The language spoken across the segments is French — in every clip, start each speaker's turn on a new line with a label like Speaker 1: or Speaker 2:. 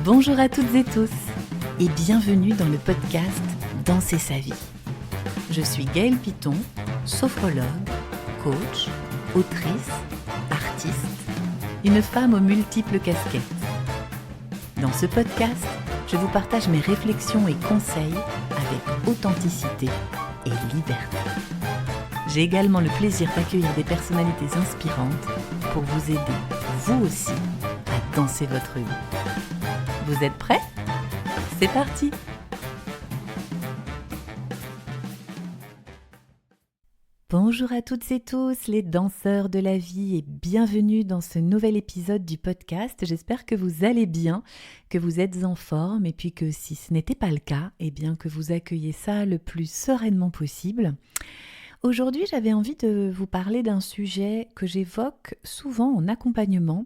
Speaker 1: Bonjour à toutes et tous et bienvenue dans le podcast Danser sa vie. Je suis Gaëlle Piton, sophrologue, coach, autrice, artiste, une femme aux multiples casquettes. Dans ce podcast, je vous partage mes réflexions et conseils avec authenticité et liberté. J'ai également le plaisir d'accueillir des personnalités inspirantes pour vous aider, vous aussi, à danser votre vie. Vous êtes prêts ? C'est parti ! Bonjour à toutes et tous les danseurs de la vie et bienvenue dans ce nouvel épisode du podcast. J'espère que vous allez bien, que vous êtes en forme et puis que si ce n'était pas le cas, eh bien que vous accueillez ça le plus sereinement possible. Aujourd'hui, j'avais envie de vous parler d'un sujet que j'évoque souvent en accompagnement,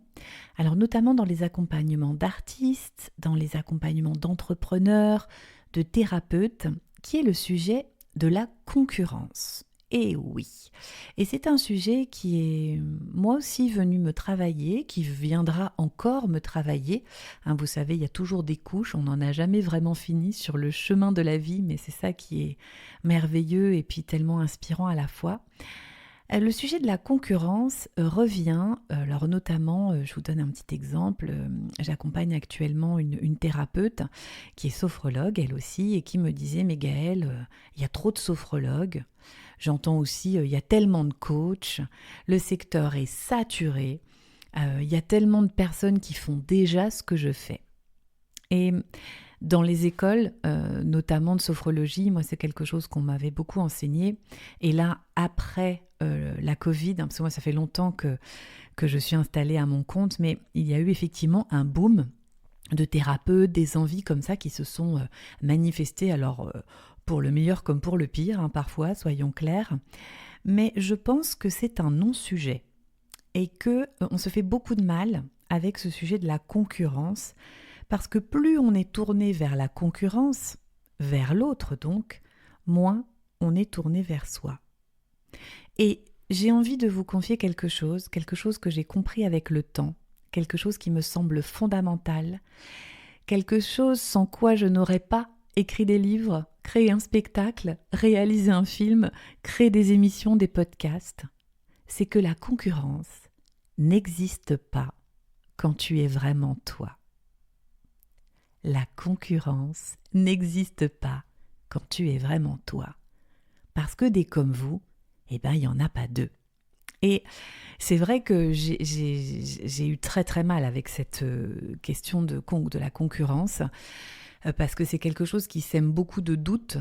Speaker 1: alors notamment dans les accompagnements d'artistes, dans les accompagnements d'entrepreneurs, de thérapeutes, qui est le sujet de la concurrence. Et oui, et c'est un sujet qui est moi aussi venu me travailler, qui viendra encore me travailler. Vous savez, il y a toujours des couches, on n'en a jamais vraiment fini sur le chemin de la vie, mais c'est ça qui est merveilleux et puis tellement inspirant à la fois. Le sujet de la concurrence revient, alors notamment, je vous donne un petit exemple, j'accompagne actuellement une thérapeute qui est sophrologue elle aussi et qui me disait « Mais Gaëlle, il y a trop de sophrologues ». J'entends aussi, il y a tellement de coachs, le secteur est saturé, il y a tellement de personnes qui font déjà ce que je fais. Et dans les écoles, notamment de sophrologie, moi c'est quelque chose qu'on m'avait beaucoup enseigné. Et là, après la Covid, parce que moi ça fait longtemps que je suis installée à mon compte, mais il y a eu effectivement un boom de thérapeutes, des envies comme ça qui se sont manifestées, alors pour le meilleur comme pour le pire, parfois, soyons clairs. Mais je pense que c'est un non-sujet et qu'on se fait beaucoup de mal avec ce sujet de la concurrence, parce que plus on est tourné vers la concurrence, vers l'autre donc, moins on est tourné vers soi. Et j'ai envie de vous confier quelque chose que j'ai compris avec le temps, quelque chose qui me semble fondamental, quelque chose sans quoi je n'aurais pas écrit des livres, créé un spectacle, réalisé un film, créé des émissions, des podcasts. C'est que la concurrence n'existe pas quand tu es vraiment toi. La concurrence n'existe pas quand tu es vraiment toi. Parce que des comme vous, il n'y en a pas deux. Et c'est vrai que j'ai eu très très mal avec cette question de la concurrence, parce que c'est quelque chose qui sème beaucoup de doutes,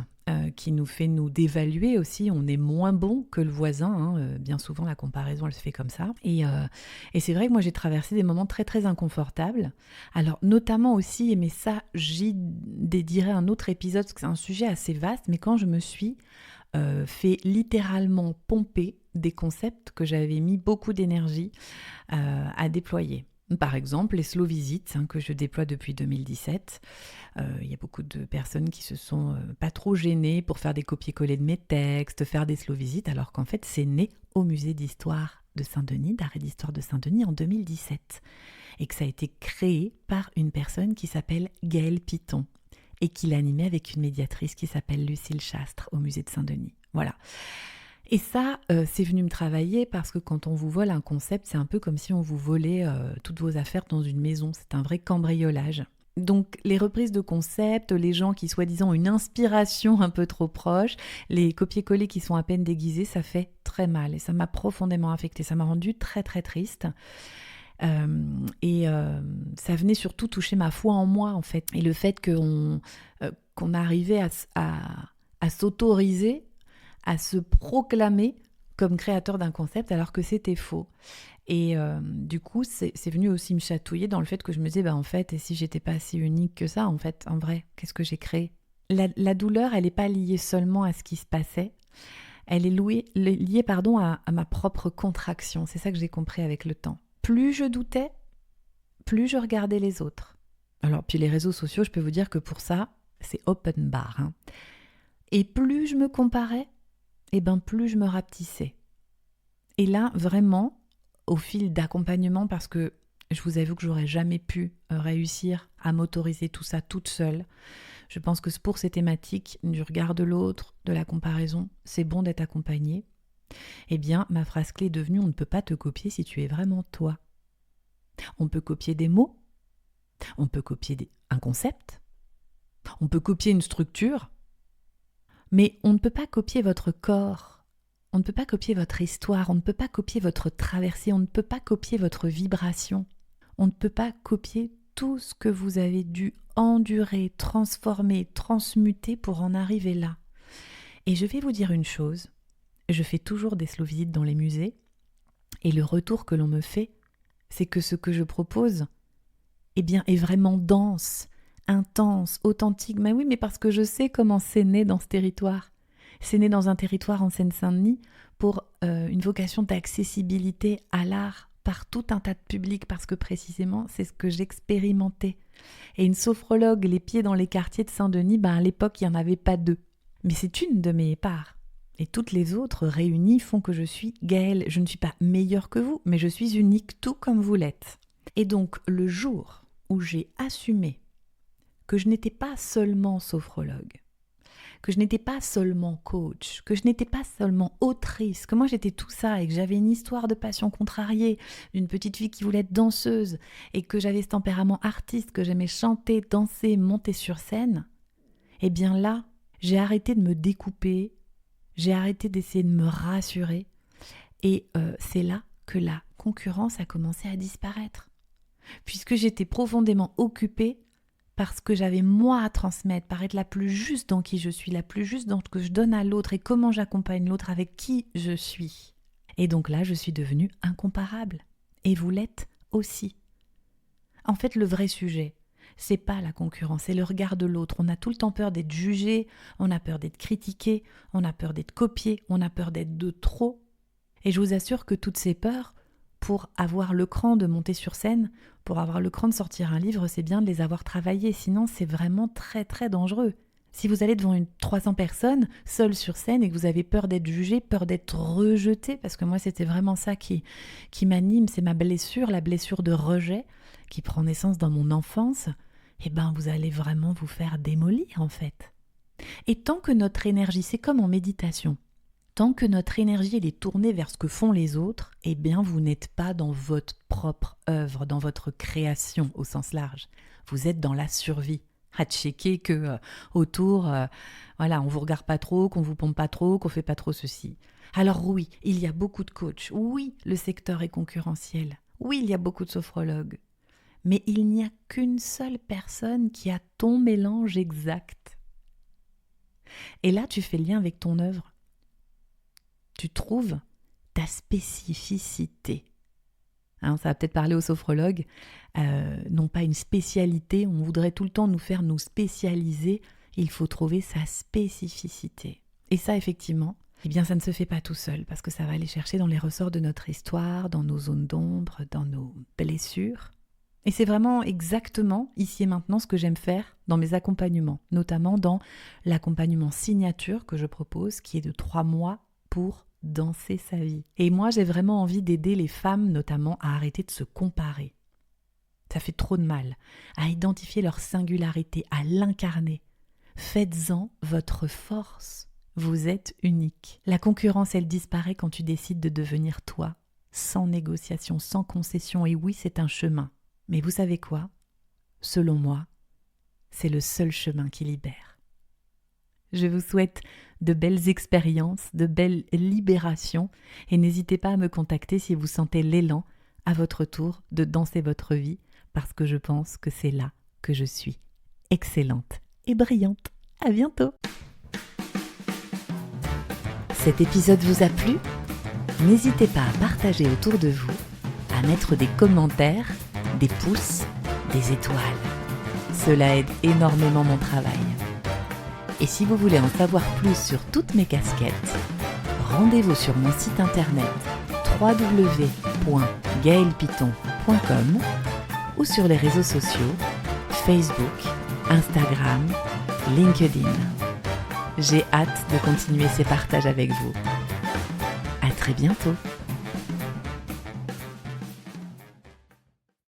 Speaker 1: qui nous fait nous dévaluer aussi. On est moins bon que le voisin, bien souvent la comparaison elle se fait comme ça. Et c'est vrai que moi j'ai traversé des moments très très inconfortables. Alors notamment aussi, mais ça j'y dédierai un autre épisode parce que c'est un sujet assez vaste, mais quand je me suis fait littéralement pomper des concepts que j'avais mis beaucoup d'énergie à déployer. Par exemple, les slow visits que je déploie depuis 2017. Il y a beaucoup de personnes qui se sont pas trop gênées pour faire des copier-coller de mes textes, faire des slow visits, alors qu'en fait, c'est né au musée d'histoire de Saint-Denis, d'art et d'histoire de Saint-Denis en 2017. Et que ça a été créé par une personne qui s'appelle Gaëlle Piton et qui l'animait avec une médiatrice qui s'appelle Lucille Chastre au musée de Saint-Denis. Voilà. Et ça, c'est venu me travailler parce que quand on vous vole un concept, c'est un peu comme si on vous volait toutes vos affaires dans une maison. C'est un vrai cambriolage. Donc les reprises de concepts, les gens qui soi-disant ont une inspiration un peu trop proche, les copier-coller qui sont à peine déguisés, ça fait très mal. Et ça m'a profondément affectée. Ça m'a rendue très très triste. Ça venait surtout toucher ma foi en moi en fait. Et le fait qu'on arrivait à s'autoriser, à se proclamer comme créateur d'un concept alors que c'était faux. Et du coup, c'est venu aussi me chatouiller dans le fait que je me disais, en fait, et si j'étais pas si unique que ça, en fait, en vrai, qu'est-ce que j'ai créé ? La douleur, elle n'est pas liée seulement à ce qui se passait, elle est liée à ma propre contraction. C'est ça que j'ai compris avec le temps. Plus je doutais, plus je regardais les autres. Alors, puis les réseaux sociaux, je peux vous dire que pour ça, c'est open bar. Et plus je me comparais, plus je me rapetissais. Et là, vraiment, au fil d'accompagnement, parce que Je vous avoue que j'aurais jamais pu réussir à m'autoriser tout ça toute seule. Je pense que pour ces thématiques du regard de l'autre, de la comparaison, c'est bon d'être accompagné. Eh bien, ma phrase clé est devenue « On ne peut pas te copier si tu es vraiment toi ». On peut copier des mots, on peut copier un concept, on peut copier une structure, mais on ne peut pas copier votre corps, on ne peut pas copier votre histoire, on ne peut pas copier votre traversée, on ne peut pas copier votre vibration, on ne peut pas copier tout ce que vous avez dû endurer, transformer, transmuter pour en arriver là. Et je vais vous dire une chose, je fais toujours des slow visites dans les musées, et le retour que l'on me fait, c'est que ce que je propose, est vraiment dense, intense, authentique. Mais oui, mais parce que je sais comment c'est né dans ce territoire. C'est né dans un territoire en Seine-Saint-Denis pour une vocation d'accessibilité à l'art par tout un tas de publics, parce que précisément, c'est ce que j'expérimentais. Et une sophrologue, les pieds dans les quartiers de Saint-Denis, à l'époque, il n'y en avait pas deux. Mais c'est une de mes parts. Et toutes les autres réunies font que je suis Gaëlle. Je ne suis pas meilleure que vous, mais je suis unique, tout comme vous l'êtes. Et donc, le jour où j'ai assumé que je n'étais pas seulement sophrologue, que je n'étais pas seulement coach, que je n'étais pas seulement autrice, que moi j'étais tout ça et que j'avais une histoire de passion contrariée, d'une petite fille qui voulait être danseuse et que j'avais ce tempérament artiste, que j'aimais chanter, danser, monter sur scène, eh bien là, j'ai arrêté de me découper, j'ai arrêté d'essayer de me rassurer et c'est là que la concurrence a commencé à disparaître. Puisque j'étais profondément occupée par ce que j'avais moi à transmettre, par être la plus juste dans qui je suis, la plus juste dans ce que je donne à l'autre et comment j'accompagne l'autre avec qui je suis. Et donc là, je suis devenue incomparable. Et vous l'êtes aussi. En fait, le vrai sujet, c'est pas la concurrence, c'est le regard de l'autre. On a tout le temps peur d'être jugé, on a peur d'être critiqué, on a peur d'être copié, on a peur d'être de trop. Et je vous assure que toutes ces peurs, pour avoir le cran de monter sur scène, pour avoir le cran de sortir un livre, c'est bien de les avoir travaillés, sinon c'est vraiment très très dangereux. Si vous allez devant 300 personnes, seul sur scène, et que vous avez peur d'être jugé, peur d'être rejeté, parce que moi c'était vraiment ça qui m'anime, c'est ma blessure, la blessure de rejet, qui prend naissance dans mon enfance, vous allez vraiment vous faire démolir en fait. Et tant que notre énergie, c'est comme en méditation, tant que notre énergie elle est tournée vers ce que font les autres, vous n'êtes pas dans votre propre œuvre, dans votre création au sens large. Vous êtes dans la survie. À checker que autour, on vous regarde pas trop, qu'on vous pompe pas trop, qu'on fait pas trop ceci. Alors oui, il y a beaucoup de coachs. Oui, le secteur est concurrentiel. Oui, il y a beaucoup de sophrologues. Mais il n'y a qu'une seule personne qui a ton mélange exact. Et là, tu fais le lien avec ton œuvre. Tu trouves ta spécificité. Ça va peut-être parler aux sophrologues, non pas une spécialité, on voudrait tout le temps nous faire nous spécialiser, il faut trouver sa spécificité. Et ça, effectivement, ça ne se fait pas tout seul, parce que ça va aller chercher dans les ressorts de notre histoire, dans nos zones d'ombre, dans nos blessures. Et c'est vraiment exactement, ici et maintenant, ce que j'aime faire dans mes accompagnements, notamment dans l'accompagnement signature que je propose, qui est de 3 mois pour danser sa vie. Et moi, j'ai vraiment envie d'aider les femmes, notamment, à arrêter de se comparer. Ça fait trop de mal. À identifier leur singularité, à l'incarner. Faites-en votre force. Vous êtes unique. La concurrence, elle disparaît quand tu décides de devenir toi, sans négociation, sans concession. Et oui, c'est un chemin. Mais vous savez quoi ? Selon moi, c'est le seul chemin qui libère. Je vous souhaite de belles expériences, de belles libérations et n'hésitez pas à me contacter si vous sentez l'élan à votre tour de danser votre vie parce que je pense que c'est là que je suis excellente et brillante. À bientôt. Cet épisode vous a plu ? N'hésitez pas à partager autour de vous, à mettre des commentaires, des pouces, des étoiles. Cela aide énormément mon travail. Et si vous voulez en savoir plus sur toutes mes casquettes, rendez-vous sur mon site internet www.gaellepiton.com ou sur les réseaux sociaux Facebook, Instagram, LinkedIn. J'ai hâte de continuer ces partages avec vous. À très bientôt.